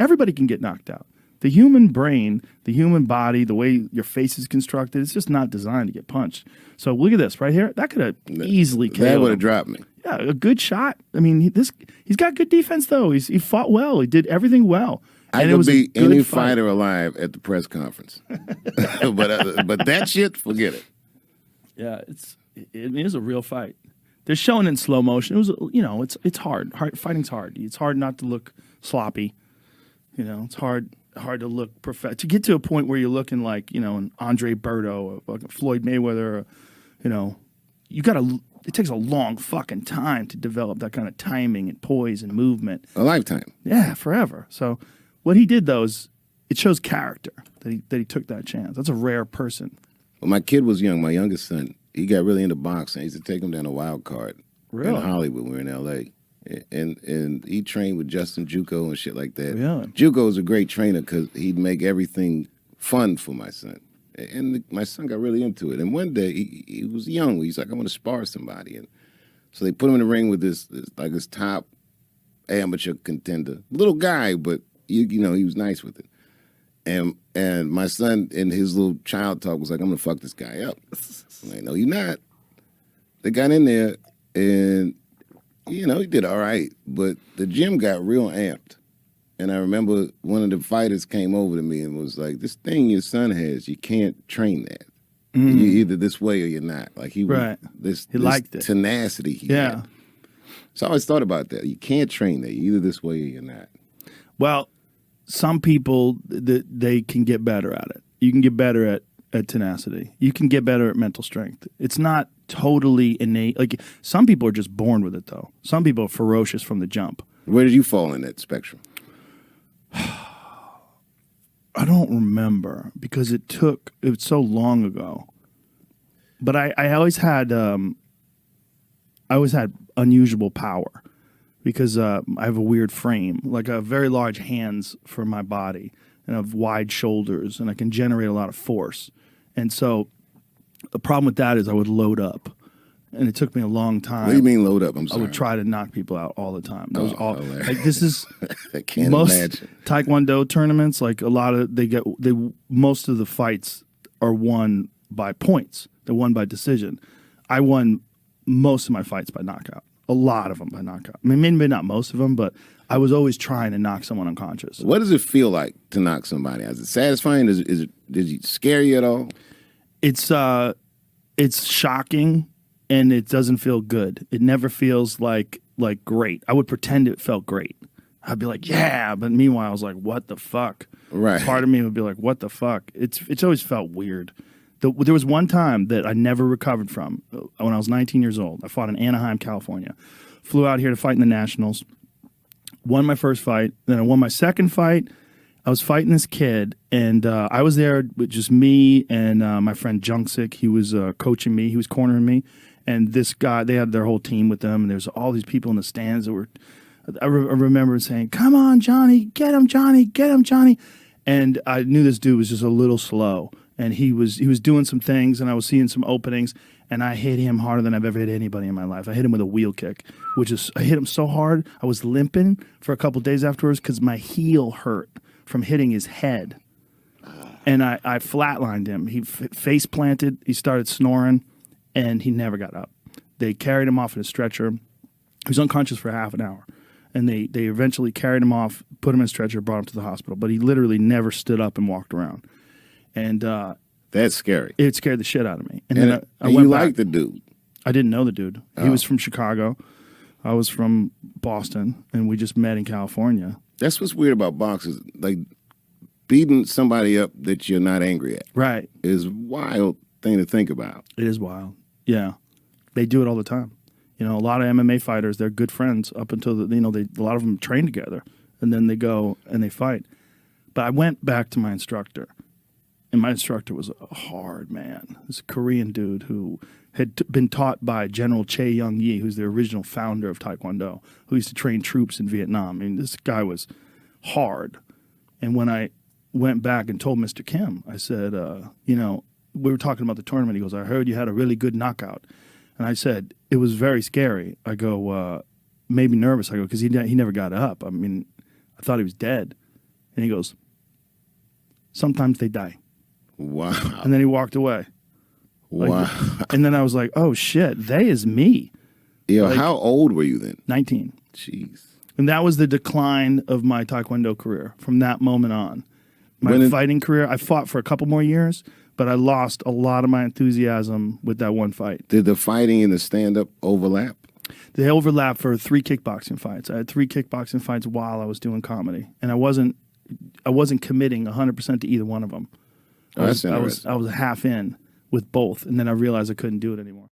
Everybody can get knocked out. The human brain, the human body, the way your face is constructed, it's just not designed to get punched. So look at this right here. That could have easily killed him. That would have dropped me. Yeah, a good shot. I mean, he's got good defense though. He fought well. He did everything well. I could beat any fighter alive at the press conference. but that shit, forget it. Yeah, it is a real fight. They're showing it in slow motion. It was, it's hard. Fighting's hard. It's hard not to look sloppy. It's hard to look to get to a point where you're looking like, an Andre Berto or Floyd Mayweather. It takes a long fucking time to develop that kind of timing and poise and movement. A lifetime. Yeah, forever. So what he did though is it shows character that he took that chance. That's a rare person. When my kid was young, my youngest son, he got really into boxing. I used to take him down a wild card in Hollywood when we were in L.A. And he trained with Justin Juco and shit like that. Really? Juco was a great trainer because he'd make everything fun for my son. And my son got really into it. And one day, he was young. He's like, I want to spar somebody. And so they put him in the ring with this top amateur contender. Little guy, but, he was nice with it. And my son, in his little child talk, was like, I'm going to fuck this guy up. I'm like, no, you're not. They got in there, and, he did all right. But the gym got real amped. And I remember one of the fighters came over to me and was like, this thing your son has, you can't train that. You're either this way or you're not. Like, he liked it. Tenacity he had. So I always thought about that. You can't train that. You're either this way or you're not. Well, some people, they can get better at it. You can get better at tenacity. You can get better at mental strength. It's not totally innate. Like, some people are just born with it, though. Some people are ferocious from the jump. Where did you fall in that spectrum? I don't remember because it was so long ago. But I always had unusual power because I have a weird frame, like a very large hands for my body, and I have wide shoulders, and I can generate a lot of force. And so the problem with that is I would load up. And it took me a long time. What do you mean load up? I'm sorry. I would try to knock people out all the time. That was all. Like, this is I can't most imagine. Taekwondo tournaments. Like, a lot of most of the fights are won by points. They're won by decision. I won most of my fights by knockout. A lot of them by knockout. I mean, maybe not most of them, but I was always trying to knock someone unconscious. What does it feel like to knock somebody out? Is it satisfying? Did it scare you at all? It's shocking. And it doesn't feel good. It never feels like great. I would pretend it felt great. I'd be like, yeah, but meanwhile, I was like, what the fuck? Right. Part of me would be like, what the fuck? It's always felt weird. There was one time that I never recovered from when I was 19 years old. I fought in Anaheim, California. Flew out here to fight in the Nationals. Won my first fight. Then I won my second fight. I was fighting this kid, and I was there with just me and my friend Junksick. He was coaching me. He was cornering me. And this guy, they had their whole team with them, and there's all these people in the stands that were, I remember saying, come on, Johnny, get him, Johnny, get him, Johnny. And I knew this dude was just a little slow, and he was doing some things, and I was seeing some openings, and I hit him harder than I've ever hit anybody in my life. I hit him with a wheel kick, I hit him so hard, I was limping for a couple of days afterwards because my heel hurt from hitting his head. And I flatlined him. He face planted, he started snoring. And he never got up. They carried him off in a stretcher. He was unconscious for half an hour. And they eventually carried him off, put him in a stretcher, brought him to the hospital. But he literally never stood up and walked around. And that's scary. It scared the shit out of me. And then I went back. Liked the dude? I didn't know the dude. He was from Chicago. I was from Boston. And we just met in California. That's what's weird about boxers. Like, beating somebody up that you're not angry at. Right. Is a wild thing to think about. It is wild. Yeah, they do it all the time. A lot of MMA fighters, they're good friends up until a lot of them train together, and then they go and they fight. But I went back to my instructor, and my instructor was a hard man. This Korean dude who had been taught by General Chae Young-yi, who's the original founder of Taekwondo, who used to train troops in Vietnam. I mean, this guy was hard. And when I went back and told Mr. Kim, I said, we were talking about the tournament. He goes, I heard you had a really good knockout. And I said, it was very scary. I go, made me nervous. I go, because he never got up. I mean, I thought he was dead. And he goes, sometimes they die. Wow. And then he walked away. Wow. And then I was like, oh shit, they is me. Yo, how old were you then? 19. Jeez. And that was the decline of my Taekwondo career from that moment on. My fighting career, I fought for a couple more years, but I lost a lot of my enthusiasm with that one fight. Did the fighting and the stand-up overlap? They overlapped for 3 kickboxing fights. I had 3 kickboxing fights while I was doing comedy, and I wasn't committing 100% to either one of them. Oh, that's interesting. I was half in with both, and then I realized I couldn't do it anymore.